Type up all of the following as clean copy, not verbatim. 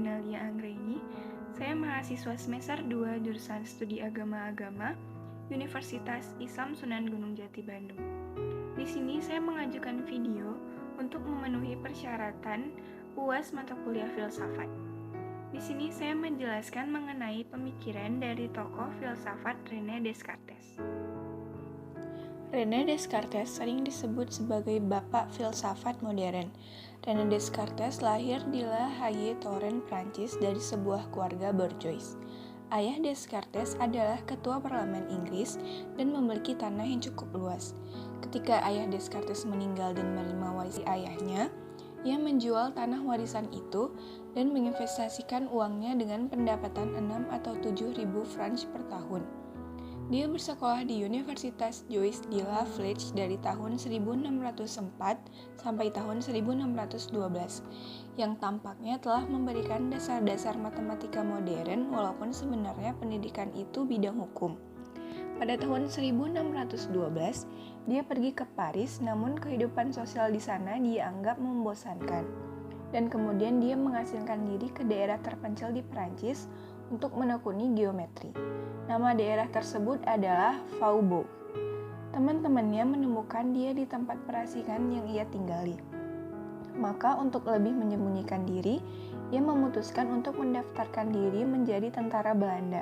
Regina Lia Anggraini. Saya mahasiswa semester 2 jurusan Studi Agama Universitas Islam Sunan Gunung Jati Bandung. Di sini saya mengajukan video untuk memenuhi persyaratan UAS mata kuliah filsafat. Di sini saya menjelaskan mengenai pemikiran dari tokoh filsafat René Descartes. René Descartes sering disebut sebagai bapak filsafat modern. René Descartes lahir di La Haye-Touraine, Prancis dari sebuah keluarga bourgeois. Ayah Descartes adalah ketua parlemen Inggris dan memiliki tanah yang cukup luas. Ketika ayah Descartes meninggal dan menerima warisan ayahnya, ia menjual tanah warisan itu dan menginvestasikan uangnya dengan pendapatan 6 atau 7 ribu francs per tahun. Dia bersekolah di Universitas Joyce di La Flèche dari tahun 1604 sampai tahun 1612, yang tampaknya telah memberikan dasar-dasar matematika modern walaupun sebenarnya pendidikan itu bidang hukum. Pada tahun 1612, dia pergi ke Paris, namun kehidupan sosial di sana dianggap membosankan. Dan kemudian dia mengasingkan diri ke daerah terpencil di Perancis untuk menekuni geometri. Nama daerah tersebut adalah Faubourg. Teman-temannya menemukan dia di tempat perasikan yang ia tinggali. Maka untuk lebih menyembunyikan diri, ia memutuskan untuk mendaftarkan diri menjadi tentara Belanda.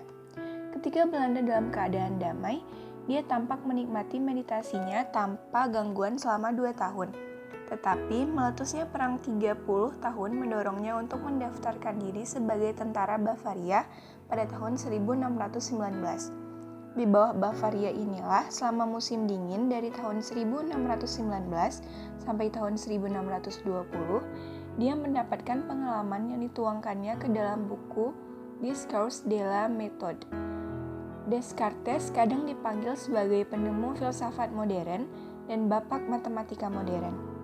Ketika Belanda dalam keadaan damai, dia tampak menikmati meditasinya tanpa gangguan selama 2 tahun. Tetapi meletusnya perang 30 tahun mendorongnya untuk mendaftarkan diri sebagai tentara Bavaria pada tahun 1619. Di bawah Bavaria inilah selama musim dingin dari tahun 1619 sampai tahun 1620, dia mendapatkan pengalaman yang dituangkannya ke dalam buku Discours de la Méthode. Descartes kadang dipanggil sebagai penemu filsafat modern dan bapak matematika modern.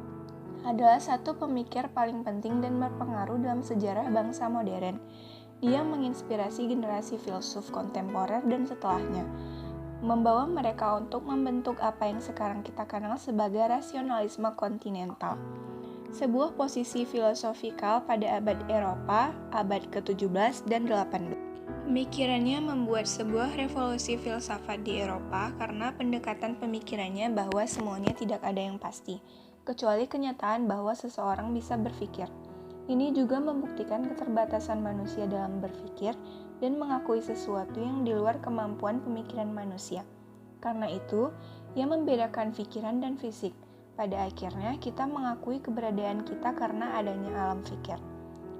Adalah satu pemikir paling penting dan berpengaruh dalam sejarah bangsa modern. Dia menginspirasi generasi filsuf kontemporer dan setelahnya, membawa mereka untuk membentuk apa yang sekarang kita kenal sebagai rasionalisme kontinental, sebuah posisi filosofikal pada abad Eropa, abad ke-17 dan 18. Pemikirannya membuat sebuah revolusi filsafat di Eropa karena pendekatan pemikirannya bahwa semuanya tidak ada yang pasti, kecuali kenyataan bahwa seseorang bisa berpikir. Ini juga membuktikan keterbatasan manusia dalam berpikir dan mengakui sesuatu yang di luar kemampuan pemikiran manusia. Karena itu, ia membedakan pikiran dan fisik. Pada akhirnya, kita mengakui keberadaan kita karena adanya alam pikir.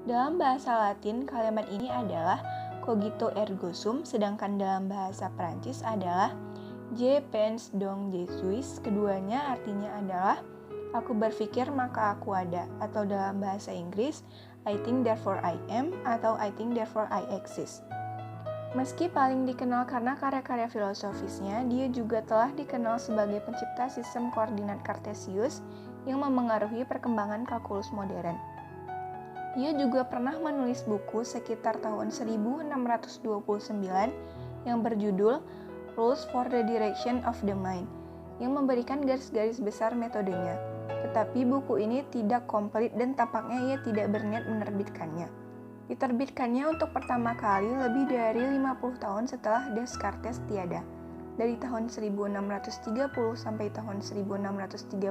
Dalam bahasa Latin, kalimat ini adalah cogito ergo sum, sedangkan dalam bahasa Prancis adalah je pense donc je suis. Keduanya artinya adalah aku berpikir maka aku ada, atau dalam bahasa Inggris, I think therefore I am, atau I think therefore I exist. Meski paling dikenal karena karya-karya filosofisnya, dia juga telah dikenal sebagai pencipta sistem koordinat Cartesius yang memengaruhi perkembangan kalkulus modern. Ia juga pernah menulis buku sekitar tahun 1629 yang berjudul Rules for the Direction of the Mind, yang memberikan garis-garis besar metodenya. Tetapi buku ini tidak komplit dan tampaknya ia tidak berniat menerbitkannya. Diterbitkannya untuk pertama kali lebih dari 50 tahun setelah Descartes tiada. Dari tahun 1630 sampai tahun 1634,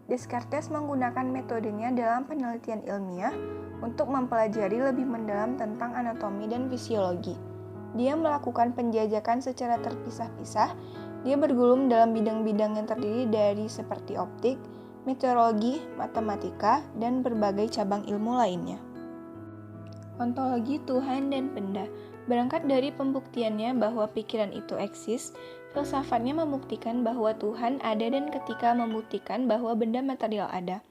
Descartes menggunakan metodenya dalam penelitian ilmiah untuk mempelajari lebih mendalam tentang anatomi dan fisiologi. Dia melakukan penjajakan secara terpisah-pisah. Dia bergulung dalam bidang-bidang yang terdiri dari seperti optik, meteorologi, matematika, dan berbagai cabang ilmu lainnya. Ontologi Tuhan dan benda. Berangkat dari pembuktiannya bahwa pikiran itu eksis, filsafatnya membuktikan bahwa Tuhan ada dan ketika membuktikan bahwa benda material ada.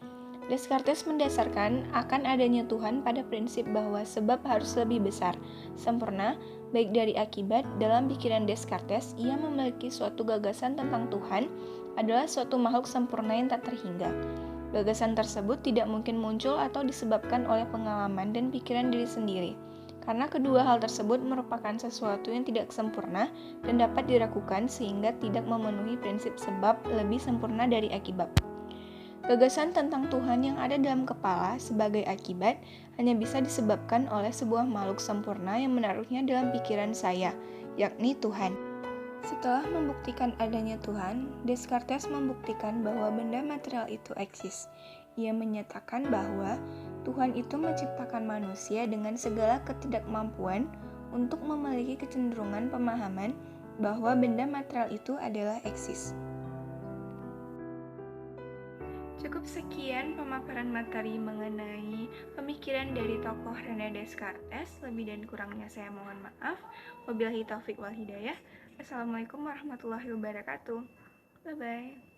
Descartes mendasarkan akan adanya Tuhan pada prinsip bahwa sebab harus lebih besar, sempurna, baik dari akibat. Dalam pikiran Descartes, ia memiliki suatu gagasan tentang Tuhan adalah suatu makhluk sempurna yang tak terhingga. Gagasan tersebut tidak mungkin muncul atau disebabkan oleh pengalaman dan pikiran diri sendiri, karena kedua hal tersebut merupakan sesuatu yang tidak sempurna dan dapat diragukan sehingga tidak memenuhi prinsip sebab lebih sempurna dari akibat. Gagasan tentang Tuhan yang ada dalam kepala sebagai akibat hanya bisa disebabkan oleh sebuah makhluk sempurna yang menaruhnya dalam pikiran saya, yakni Tuhan. Setelah membuktikan adanya Tuhan, Descartes membuktikan bahwa benda material itu eksis. Ia menyatakan bahwa Tuhan itu menciptakan manusia dengan segala ketidakmampuan untuk memiliki kecenderungan pemahaman bahwa benda material itu adalah eksis. Cukup sekian pemaparan materi mengenai pemikiran dari tokoh René Descartes. Lebih dan kurangnya saya mohon maaf. Wabillahi taufik wal hidayah. Assalamualaikum warahmatullahi wabarakatuh. Bye-bye.